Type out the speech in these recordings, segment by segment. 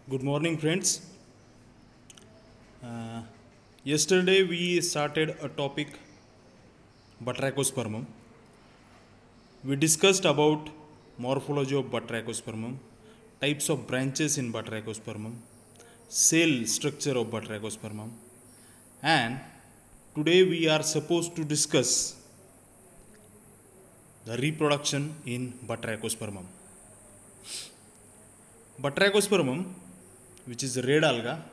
Good morning, friends. Uh, Yesterday we started a topic Batrachospermum. We discussed about morphology of Batrachospermum, types of branches in Batrachospermum, cell structure of Batrachospermum, and today we are supposed to discuss the reproduction in Batrachospermum. Batrachospermum, which is red alga,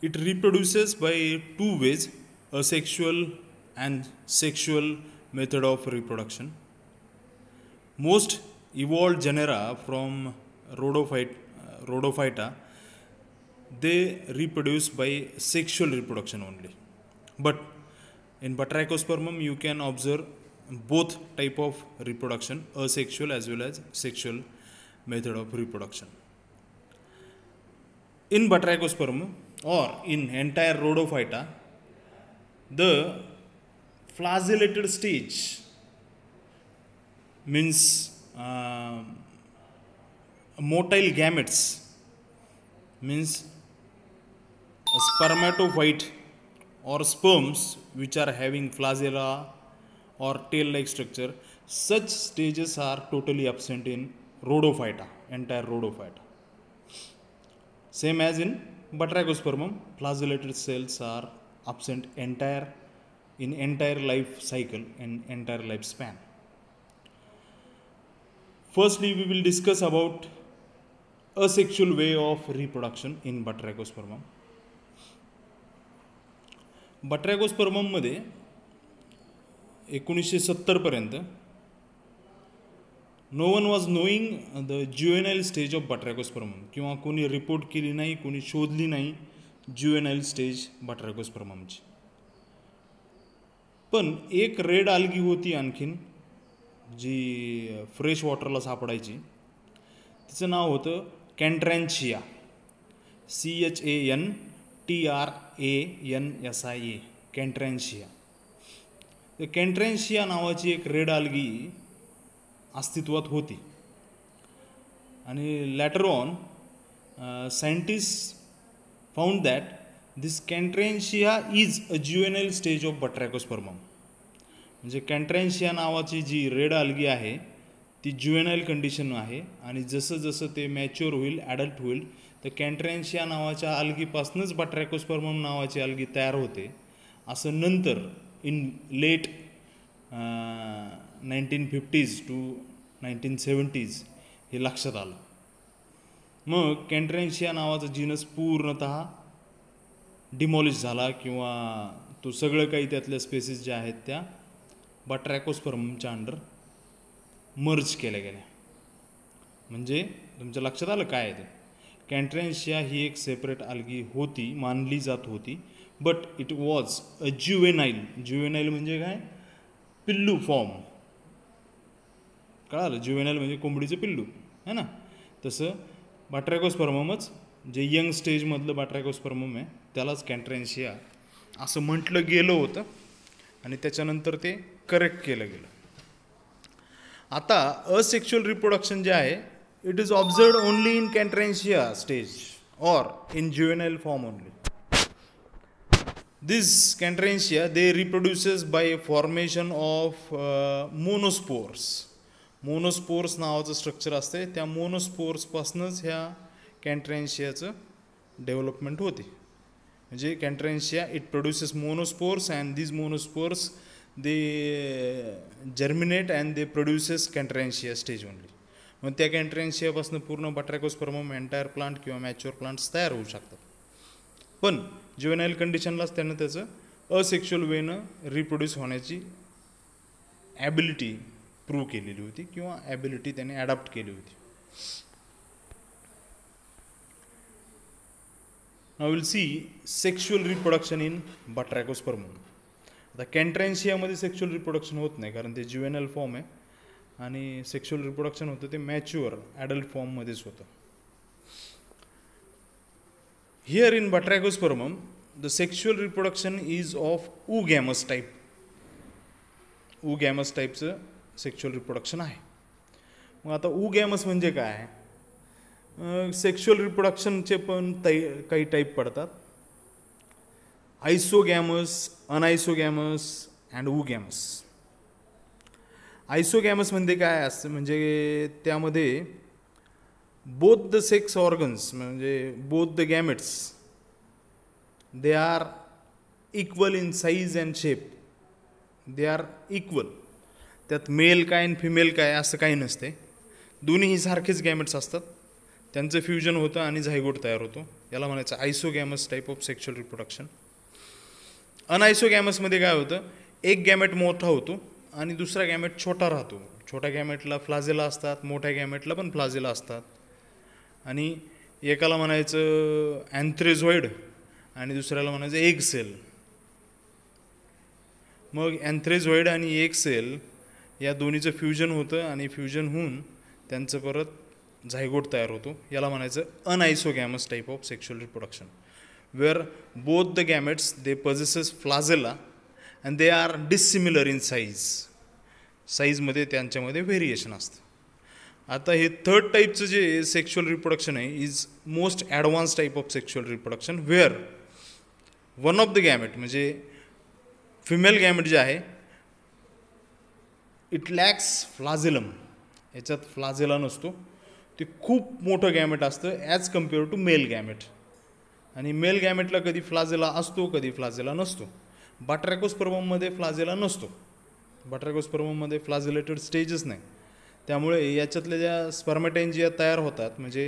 it reproduces by two ways, asexual and sexual method of reproduction. Most evolved genera from Rhodophyta, they reproduce by sexual reproduction only. But in Batrachospermum, you can observe both type of reproduction, asexual as well as sexual method of reproduction. In Batrachospermum or in entire Rhodophyta, the flagellated stage means motile gametes means a spermatophyte or sperms which are having flagella or tail-like structure. Such stages are totally absent in Rhodophyta, entire Rhodophyta. Same as in Batrachospermum, flagellated cells are absent in entire life cycle and entire lifespan. Firstly, we will discuss about asexual way of reproduction in Batrachospermum. Batrachospermum मध्ये 1970 पर्यंत no one was knowing the juvenile stage of Batrachospermum किंवा कोणी report केली नाही, कोणी शोधली नाही ज्युएनाइल stage Batrachospermumची. पण एक रेड आल्गी होती आणखीन जी फ्रेश वॉटरला सापडायची, तिचं नाव होतं कॅन्ट्रॅन्शिया, CHANTRANSIA, कॅन्ट्रॅन्शिया. कॅन्ट्रॅन्शिया नावाची एक रेड आल्गी अस्तित्वात होती आणि later on scientist found that this Chantransia is a juvenile stage of Batrachospermum. म्हणजे कॅन्ट्रॅन्शिया नावाची जी रेड आल्गी आहे ती ज्युएनाइल कंडिशन आहे आणि जसं जसं ते मॅच्युअर होईल, ॲडल्ट होईल, तर कॅन्ट्रॅन्शिया नावाच्या आल्गीपासूनच Batrachospermum नावाची आल्गी तयार होते असं नंतर in late 1950s to 1970s हे लक्षात आलं. मग कॅन्ट्रॅन्शिया नावाचा जीनस पूर्णतः डिमॉलिश झाला किंवा तो सगळं काही त्यातल्या स्पेसिस ज्या आहेत त्या Batrachospermumच्या अंडर मर्ज केल्या गेल्या. म्हणजे तुमच्या लक्षात आलं काय आहे ते. कॅन्ट्रॅन्शिया ही एक सेपरेट आल्गी होती, मानली जात होती, बट इट वॉज अ ज्युएनाइल. ज्युएनाइल म्हणजे काय? पिल्लू फॉर्म. कळालं? ज्युएनाइल म्हणजे कोंबडीचं पिल्लू है ना. तसं Batrachospermumच जे यंग स्टेजमधलं Batrachospermum आहे त्यालाच कॅन्ट्रॅन्शिया असं म्हटलं गेलं होतं आणि त्याच्यानंतर ते करेक्ट केलं गेलं. आता असेक्शुअल रिप्रोडक्शन जे आहे it is observed only in Chantransia stage और in juvenile form only. This Cantrantia they reproduces by formation of monospores. Monospores नावाचं स्ट्रक्चर असते, त्या मोनोस्पोर्सपासूनच ह्या कॅन्ट्रॅन्शियाचं डेव्हलपमेंट होते. म्हणजे Chantransia it produces monospores and these monospores they germinate and they produces Chantransia stage only. मग त्या कॅन्ट्रॅन्शियापासून पूर्ण Batrachospermum एंटायर प्लांट किंवा मॅच्युअर प्लांट्स तयार होऊ शकतात. पण ज्युएनाइल कंडिशनलाच त्यानं त्याचं असेक्शुअल वेनं रिप्रोड्यूस होण्याची ॲबिलिटी प्रूव्ह केलेली होती किंवा ॲबिलिटी त्याने ॲडॉप्ट केली होती. Now will see sexual reproduction in Batrachospermum. आता कॅन्ट्रॅन्शियामध्ये सेक्शुअल रिप्रोडक्शन होत नाही कारण ते ज्युएनाइल फॉर्म आहे आणि सेक्शुअल रिप्रोडक्शन होतं ते मॅच्युअर ॲडल्ट फॉर्ममध्येच होतं. Here in Batrachospermum, the sexual reproduction is of oogamous type. oogamous टाईपचं सेक्शुअल रिप्रोडक्शन आहे. मग आता oogamous म्हणजे काय? सेक्शुअल रिप्रोडक्शनचे पण काही टाईप पडतात. आयसोगॅमस, अनआयसोगॅमस अँड वूगॅमस. आयसोगॅमस म्हणजे काय असतं, म्हणजे त्यामध्ये बोथ द सेक्स ऑर्गन्स म्हणजे both the gametes they are equal in size and shape. They are equal. त्यात मेल काय आणि फिमेल काय असं काही नसते. दोन्हीही सारखेच गॅमेट्स असतात. त्यांचं फ्युजन होतं आणि झायगोट तयार होतो. याला म्हणायचं आयसोगॅमस टाईप ऑफ सेक्शुअल रिप्रोडक्शन. अनआयसोगॅमसमध्ये काय होतं, एक गॅमेट मोठा होतो आणि दुसरा गॅमेट छोटा राहतो. छोट्या गॅमेटला फ्लाजेला असतात, मोठ्या गॅमेटला पण फ्लाजेला असतात. आणि एकाला म्हणायचं अँथ्रेझॉइड आणि दुसऱ्याला म्हणायचं एग सेल. मग अँथ्रेझॉइड आणि एग सेल या दोन्हीचं फ्युजन होतं आणि फ्युजन होऊन त्यांचं परत झायगोट तयार होतो. याला म्हणायचं anisogamous type of sexual reproduction, where both the gametes they possesses flagella and they are dissimilar in size. साईजमध्ये त्यांच्यामध्ये व्हेरिएशन असतं. आता हे थर्ड टाईपचं जे सेक्शुअल रिप्रोडक्शन आहे is most advance type of sexual reproduction, where one of the gamete म्हणजे female gamete जे आहे इट लॅक्स फ्लाझेलम. याच्यात फ्लाझेला नसतो. ते खूप मोठं गॅमेट असतं as compare to male gamete. आणि मेल गॅमेटला कधी फ्लाझेला असतो, कधी फ्लाझेला नसतो. बाट्रॅकोस्पर्ममध्ये फ्लाझेला नसतो. बाट्रॅकोस्पर्ममध्ये फ्लाझेलेटेड स्टेजच नाही. त्यामुळे याच्यातल्या ज्या स्पर्मॅटेंजिया तयार होतात म्हणजे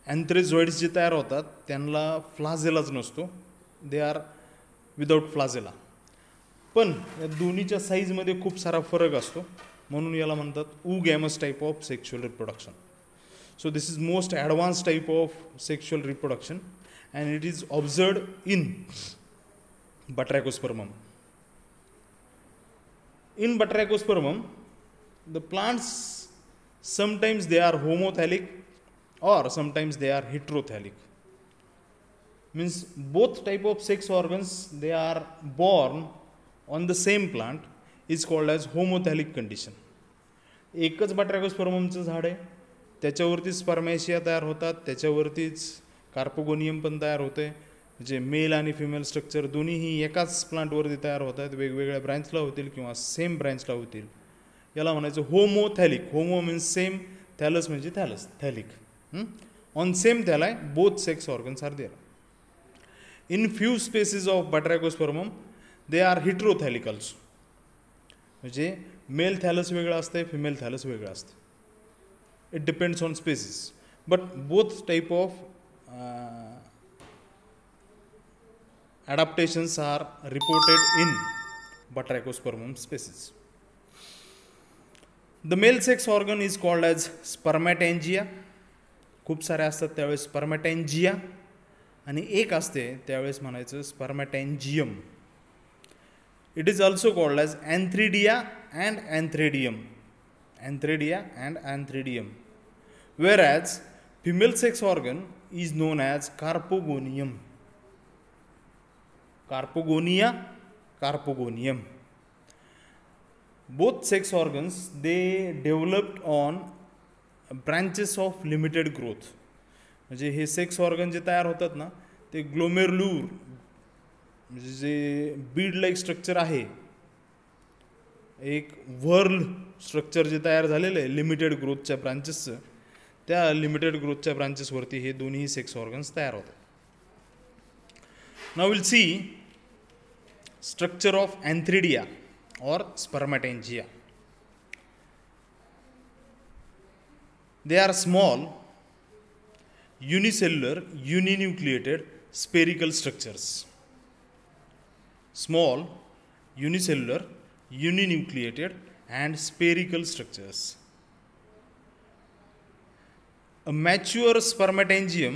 अँथ्रेझॉइड्स जे तयार होतात त्यांना फ्लाझेलाच नसतो. They are without flagella. पण या दोन्हीच्या साईजमध्ये खूप सारा फरक असतो, म्हणून याला म्हणतात oogamous type of sexual reproduction. So this is most advanced type of sexual reproduction and it is observed in Batrachospermum. In Batrachospermum, the plants sometimes they are homothallic or sometimes they are heterothallic. Means both type of sex organs they are born on the same plant is called as homothallic condition. एकच बाट्रॅकोस्पर्ममचं झाड आहे, त्याच्यावरतीच स्पर्मॅशिया तयार होतात, त्याच्यावरतीच carpogonium पण तयार होते. म्हणजे mail आणि फिमेल स्ट्रक्चर दोन्हीही एकाच प्लांटवरती तयार होत आहेत. वेगवेगळ्या ब्रँचला होतील किंवा सेम ब्रँचला होतील. याला म्हणायचं homothallic. Homo means same, thallus म्हणजे thallus, thallic. On same thalli both sex organs are there. In few species of Batrachospermum they are heterothallic also. म्हणजे मेल थॅलस वेगळं असतं, फिमेल थॅलस वेगळं असतं. It depends on species, but both type of adaptations are reported in Batrachospermum species. The male sex organ is called as spermatangia. खूप सारे असतात त्यावेळेस स्पर्मॅटेंजिया आणि एक असते त्यावेळेस म्हणायचं spermatangium. It is also called as antheridia and antheridium. Antheridia and Antheridium, whereas female sex organ is known as Carpogonium. Carpogonia, Carpogonium. Both sex organs they developed on branches of limited growth. म्हणजे हे sex organ जे तयार होतात ना ते glomerular म्हणजे जे Beed like structure आहे, एक व्हर्ल स्ट्रक्चर जे तयार झालेलं आहे लिमिटेड ग्रोथच्या ब्रांचेसचं, त्या लिमिटेड ग्रोथच्या ब्रांचेसवरती हे दोन्ही सेक्स ऑर्गन्स तयार होतात. Now will see structure of antheridia और spermatangia. They are small unicellular uninucleated spherical structures. Small unicellular uninucleated and spherical structures. A mature spermatangium,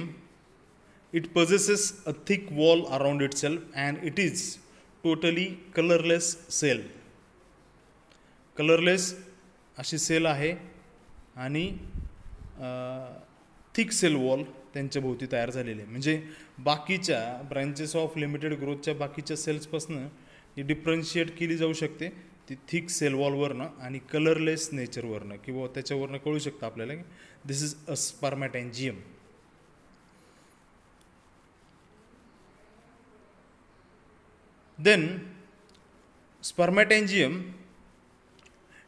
it possesses a thick wall around itself and it is totally colorless cell. Colorless अशी sale आहे आणि thick sale wall त्यांच्या भोवती तयार झालेले आहे. म्हणजे बाकीच्या ब्रँचेस ऑफ लिमिटेड ग्रोथच्या बाकीच्या सेल्सपासून ही डिफरन्शिएट केली जाऊ शकते ती थिक सेल वॉलवरनं आणि कलरलेस नेचरवरनं किंवा त्याच्यावरनं कळू शकतं आपल्याला की this is a spermatangium. Then spermatangium,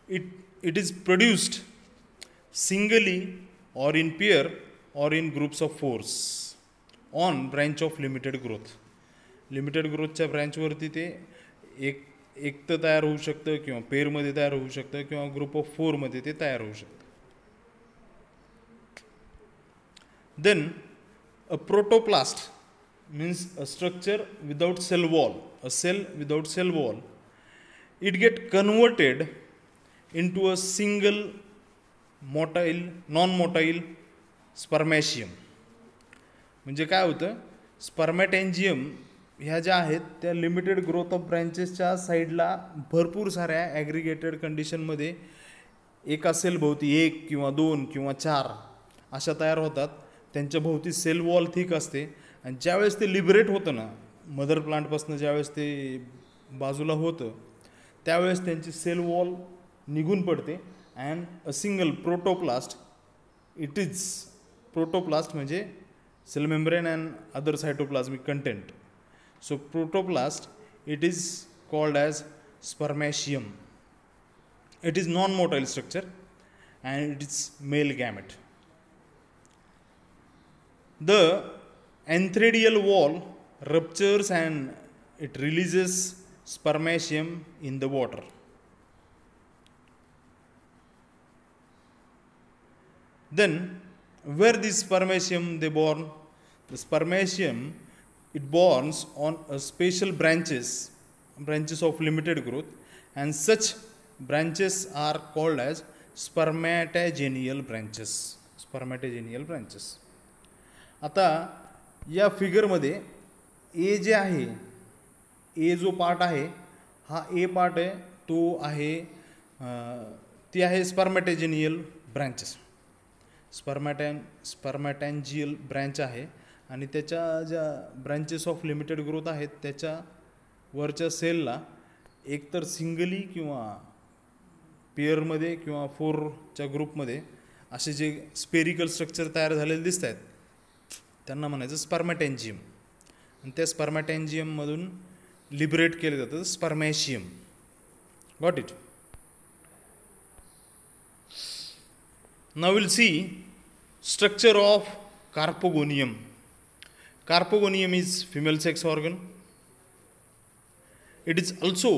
it is produced singly or in pair or in groups of 4 on branch of limited growth. Limited ग्रोथच्या ब्रँचवरती ते एक तर तयार होऊ शकतं किंवा पेअरमध्ये तयार होऊ शकतं किंवा ग्रुप ऑफ 4मध्ये ते तयार होऊ शकतं. Then a protoplast means a structure without cell wall, a cell without cell wall. It get converted into a single motile non-motile spermacium. म्हणजे काय होतं, स्पर्मॅटॅन्जियम ह्या ज्या आहेत त्या लिमिटेड ग्रोथ ऑफ ब्रँचेसच्या साईडला भरपूर साऱ्या ॲग्रिगेटेड कंडिशनमध्ये एका सेल भोवती 1 किंवा 2 किंवा 4 अशा तयार होतात. त्यांच्या भोवती सेल वॉल थिक असते आणि ज्यावेळेस ते लिबरेट होतं ना मदर प्लांटपासून, ज्यावेळेस ते बाजूला होतं त्यावेळेस त्यांची सेल वॉल निघून पडते and a single protoplast, it is protoplast म्हणजे cell membrane and other cytoplasmic content. So protoplast it is called as spermatium. It is non motile structure and it is male gamete. The antheridial wall ruptures and it releases spermatium in the water. Then where this spermatium they born? The spermatium it borns on a special branches of limited growth, and such branches are called as spermatogenial branches. Spermatogenial branches. आता या फिगरमध्ये ए जे आहे, ए जो part आहे हा ए part आहे, तो आहे ती आहे स्पर्मॅटोजेनियल ब्रँचेस. स्पर्मॅटॅन्जियल ब्रँच आहे आणि त्याच्या ज्या ब्रँचेस ऑफ लिमिटेड ग्रोथ आहेत त्याच्या वरच्या सेलला एकतर सिंगली किंवा पेअरमध्ये किंवा 4च्या ग्रुपमध्ये असे जे स्पेरिकल स्ट्रक्चर तयार झालेले दिसत आहेत त्यांना म्हणायचं स्पर्मॅटॅन्जियम. आणि त्या स्पर्मॅटॅन्जियममधून लिबरेट केलं जातं spermatium. Got it? Now will see structure of carpogonium. Carpogonium is female sex organ. It is also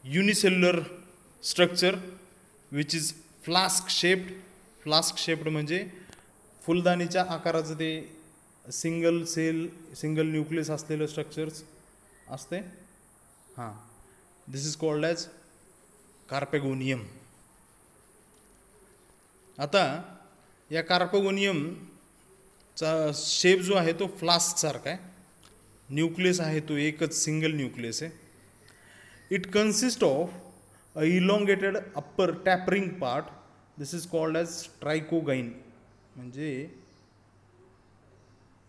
unicellular structure which is flask shaped. Flask shaped म्हणजे फुलदाणीच्या आकाराचं ते सिंगल न्यूक्लियस असलेलं स्ट्रक्चर्स असते. हां, दिस इज कॉल्ड ॲज कार्पेगोनियम. आता या कार्पेगोनियमचा shape जो आहे तो फ्लास्कसारखा आहे. न्यूक्लियस आहे तो एकच सिंगल न्यूक्लियस आहे. It consist of a elongated upper tapering part. This is called as trichogyne. म्हणजे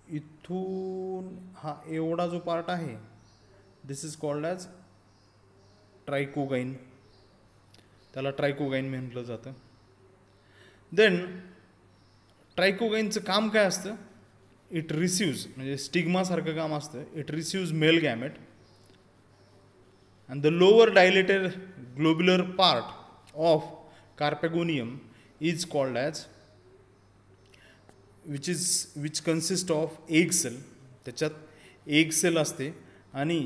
इथून हा एवढा जो पार्ट आहे this is called as trichogyne. त्याला ट्रायकोगाइन म्हटलं जातं. देन ट्रायकोगाइनचं काम काय असतं? इट रिसिव्ज म्हणजे स्टिग्मासारखं काम असतं. It receives mail gamete and the lower dilated globular part of carpegonium is called as which consists of egg cell. त्याच्यात एग सेल असते आणि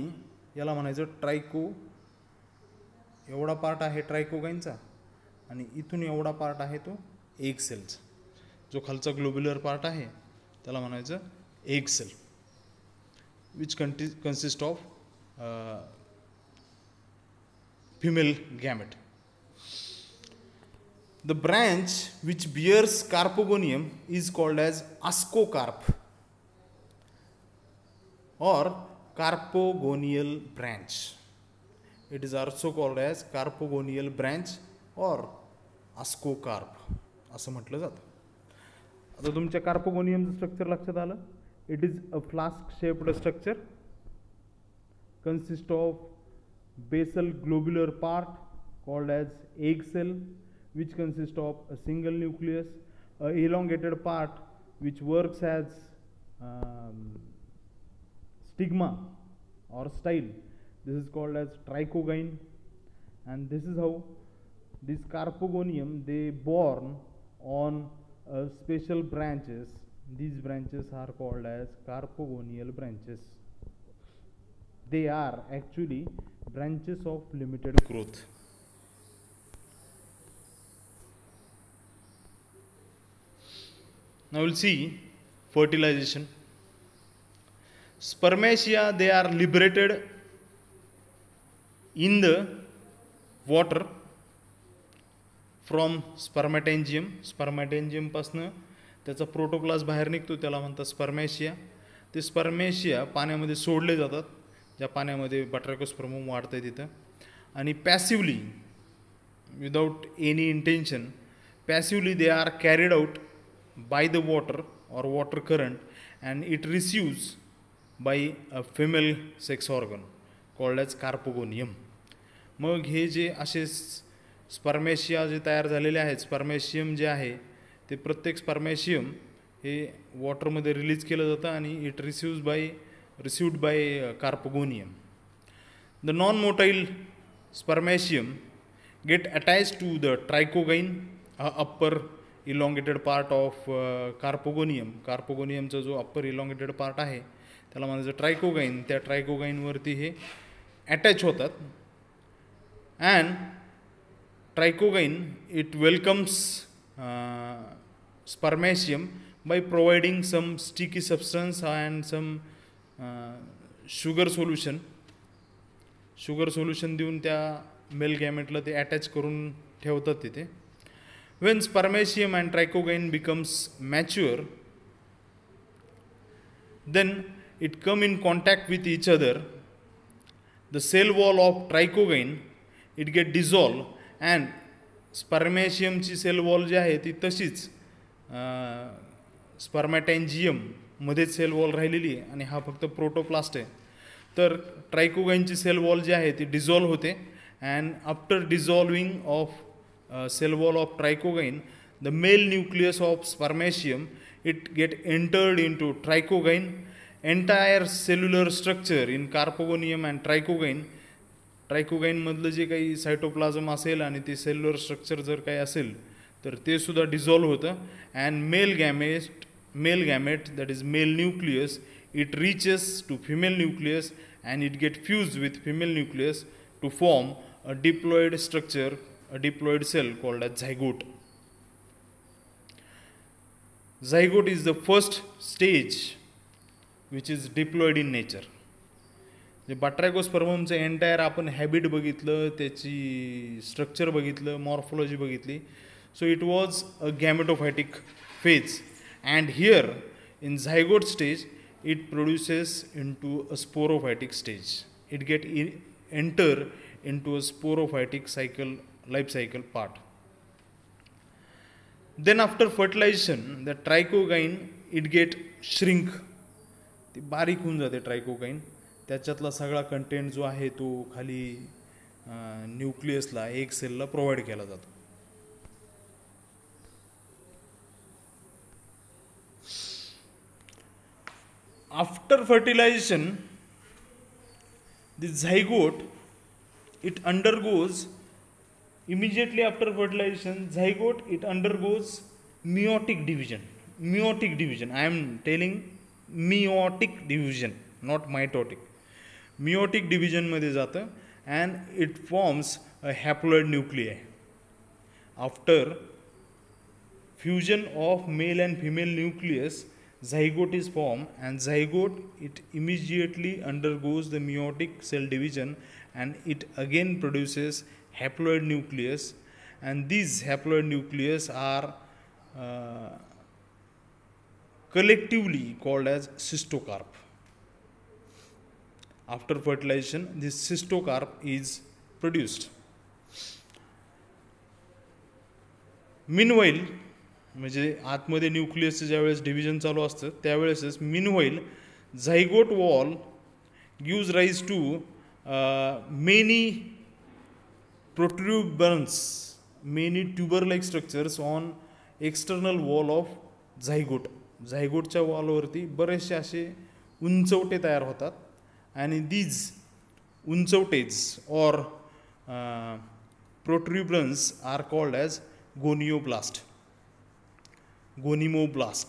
याला म्हणायचं ट्रायको. एवढा पार्ट आहे ट्रायकोगाइनचा आणि इथून एवढा पार्ट आहे तो एग सेलचा. जो खालचा ग्लोब्युलर पार्ट आहे त्याला म्हणायचं egg cell which consist of female gamete. The branch which bears carpogonium is called as ascocarp or carpogonial branch. It is also called as carpogonial branch or ascocarp असं म्हटलं जातं. आता तुमच्या कार्पोगोनियमचं स्ट्रक्चर लक्षात आलं. It is a flask shaped structure, consist of basal globular part called as egg cell, which consists of a single nucleus, a elongated part which works as um, stigma or style. This is called as trichogyne, and this is how this carpogonium they born on special branches. These branches are called as carpogonial branches. They are actually branches of limited growth. Now we'll see fertilization. Spermatia, they are liberated in the water from spermatangium. स्पर्मॅटेंजियमपासनं त्याचा protoplast बाहेर निघतो, त्याला म्हणतात स्पर्मॅशिया. ते स्पर्मॅशिया पाण्यामध्ये सोडले जातात, ज्या पाण्यामध्ये बट्रॅकोस्पर्मम वाढतं तिथं, आणि passively without any intention passively they are carried out by the water और water current and it receives by a female sex organ called as carpogonium. मग हे जे असे स्पर्मॅशिया जे तयार झालेले आहेत, स्पर्मॅशियम जे आहे ते प्रत्येक स्पर्मॅशियम हे वॉटरमध्ये रिलीज केलं जातं आणि it received by carpogonium. The non motile spermatium get attach to the trichogyne, upper elongated part of carpogonium. कार्पोगोनियमचा जो अप्पर इलॉंगेटेड पार्ट आहे त्याला म्हणायचं ट्रायकोगाइन. त्या ट्रायकोगाइनवरती हे अटॅच होतात. And trichogyne it welcomes spermatium by providing some sticky substance and some sugar solution देऊन त्या मेल गॅमेटला ते अटॅच करून ठेवतात तिथे. when spermatium and trichogyne becomes mature, then it come in contact with each other. The cell wall of trichogyne it get dissolved and स्पर्मॅशियमची cell wall जी आहे ती तशीच स्पर्मॅटेंजियममध्येच सेल वॉल राहिलेली आहे आणि हा फक्त प्रोटोप्लास्ट आहे. तर ट्रायकोगाइनची सेल वॉल जी आहे ती डिझॉल्व्ह होते and after dissolving of cell wall of trichogyne the male nucleus of spermatium it get entered in to trichogyne. Entire cellular structure in carpogonium and ट्रायकोगाइनमधलं जे काही सायटोप्लाझम असेल आणि ते सेल्युलर स्ट्रक्चर जर काही असेल तर ते सुद्धा डिझॉल्व्ह होतं. And male gamete that is male nucleus it reaches to female nucleus and it get fuse with female nucleus to form a diploid structure, a diploid cell called as zygote. Zygote is the first stage which is diploid in nature. जे बट्रॅकोस्पर्ममचं entire आपण habit बघितलं, त्याची structure बघितलं, morphology बघितली. So it was a gametophytic phase and here in zygote stage it produces in to a sporophytic stage. It get enter in to a sporophytic cycle, life cycle part. Then after fertilisation the trichogyne it get shrink, ती बारीक होऊन जाते ट्रायकोगाइन. त्याच्यातला सगळा content जो आहे तो खाली न्यूक्लियसला, एक सेलला प्रोव्हाइड केला जातो. After fertilization this zygote it undergoes immediately after fertilization zygote it undergoes meiotic division. I am telling meiotic division, not mitotic. Meiotic division मध्ये जातं and it forms a haploid nuclei. After fusion of male and female nucleus, zygote is formed, and zygote it immediately undergoes the meiotic cell division and it again produces haploid nucleus, and these haploid nucleus are collectively called as cystocarp. After fertilization this cystocarp is produced. Meanwhile म्हणजे आतमध्ये न्यूक्लियसचं ज्यावेळेस division चालू असतं त्यावेळेसच meanwhile zygote wall gives rise to many protuberance, many tuber-like structures on external wall of zygote. झायगोटच्या वॉलवरती बरेचसे असे उंचवटे तयार होतात आणि these उंचवटेज or protuberance are called as gonioblast. गोनिमोब्लास्ट,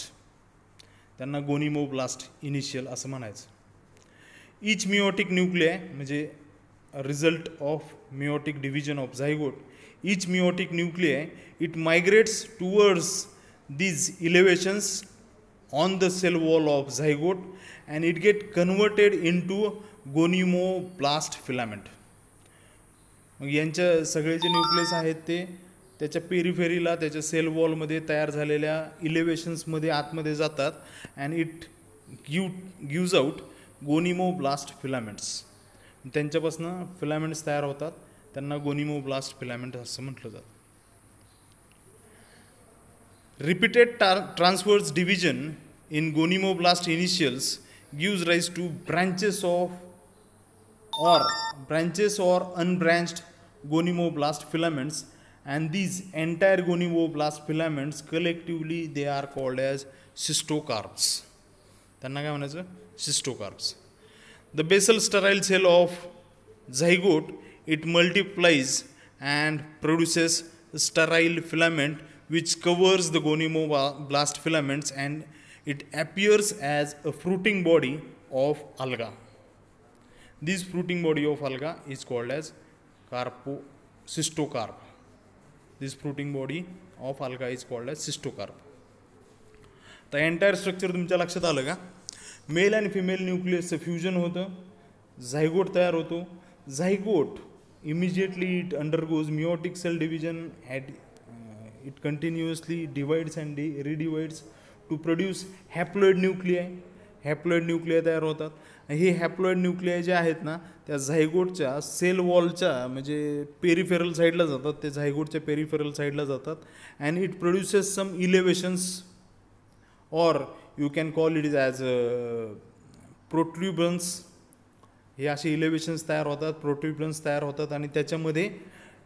त्यांना गोनिमोब्लास्ट इनिशियल असं म्हणायचं. इच मिओटिक न्यूक्लियाय म्हणजे result of meiotic division of zygote. Each meiotic nuclei it migrates towards these elevations on the cell wall of zygote and it get converted into gonimoblast filament. मग यांच्या सगळे जे nucleus आहेत ते त्याच्या पेरिफेरीला त्याच्या sale वॉलमध्ये तयार झालेल्या इलेव्हेशन्समध्ये आतमध्ये जातात and it gives out gonimoblast filaments. त्यांच्यापासून फिलामेंट्स तयार होतात, त्यांना गोनिमोब्लास्ट फिलामेंट असं म्हटलं जातं. Repeated transverse division in gonimoblast initials gives rise to branches or unbranched gonimoblast filaments, and these entire gonimoblast filaments collectively they are called as cystocarps. त्यांना काय म्हणायचं? cystocarps. The basal sterile cell of zygote it multiplies and produces sterile filament which covers the gonimoblast filaments and it appears as a fruiting body of alga. This fruiting body of alga is called as cystocarp. This fruiting body of alga is called as cystocarp. The entire structure तुमच्या लक्षात आलं का? Mail आणि female न्यूक्लियसचं fusion होतं, zygote तयार होतो. Zygote immediately it undergoes meiotic cell division at it continuously divides and redivides to produce haploid nuclei. Haploid nuclei तयार होतात. हे हॅप्लॉइड न्यूक्लिया जे आहेत ना त्या झायगोटच्या सेल वॉलच्या म्हणजे पेरिफेरल साईडला जातात, ते झायगोटच्या पेरिफेरल साईडला जातात and it produces some elevations or you can call it as protuberance. हे असे इलेव्हेशन्स तयार होतात, प्रोट्रुबन्स तयार होतात आणि त्याच्यामध्ये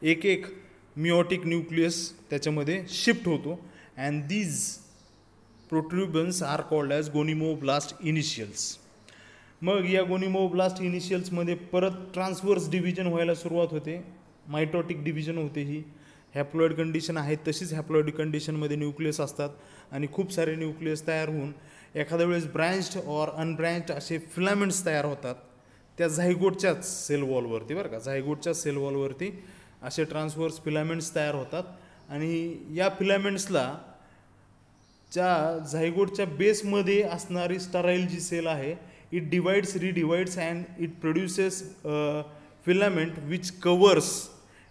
एक एक मिओटिक न्यूक्लियस त्याच्यामध्ये शिफ्ट होतो and these protuberance are called as gonimoblast initials. मग या गोनिमोब्लास्ट इनिशियल्समध्ये परत ट्रान्सवर्स डिव्हिजन व्हायला सुरुवात होते, मायटोटिक डिव्हिजन होते. ही हॅप्लॉइड कंडिशन आहे तशीच हॅप्लॉइड कंडिशनमध्ये न्यूक्लियस असतात आणि खूप सारे न्यूक्लियस तयार होऊन एखाद्या वेळेस ब्रँच्ड ऑर अनब्रँच्ड असे फिलामेंट्स तयार होतात त्या झायगोटच्याच सेल वॉलवरती. बरं का, झायगोटच्या सेल वॉलवरती असे ट्रान्सवर्स फिलामेंट्स तयार होतात आणि या फिलामेंट्सला ज्या झायगोटच्या बेसमध्ये असणारी स्टराईल जी सेल आहे it divides redivides and it produces filament which covers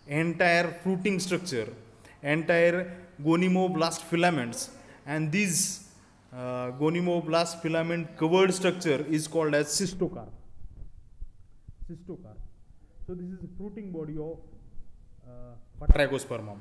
entire fruiting structure, entire gonimoblast filaments and these gonimoblast filament covered structure is called as cystocarp. So this is the fruiting body of Batrachospermum.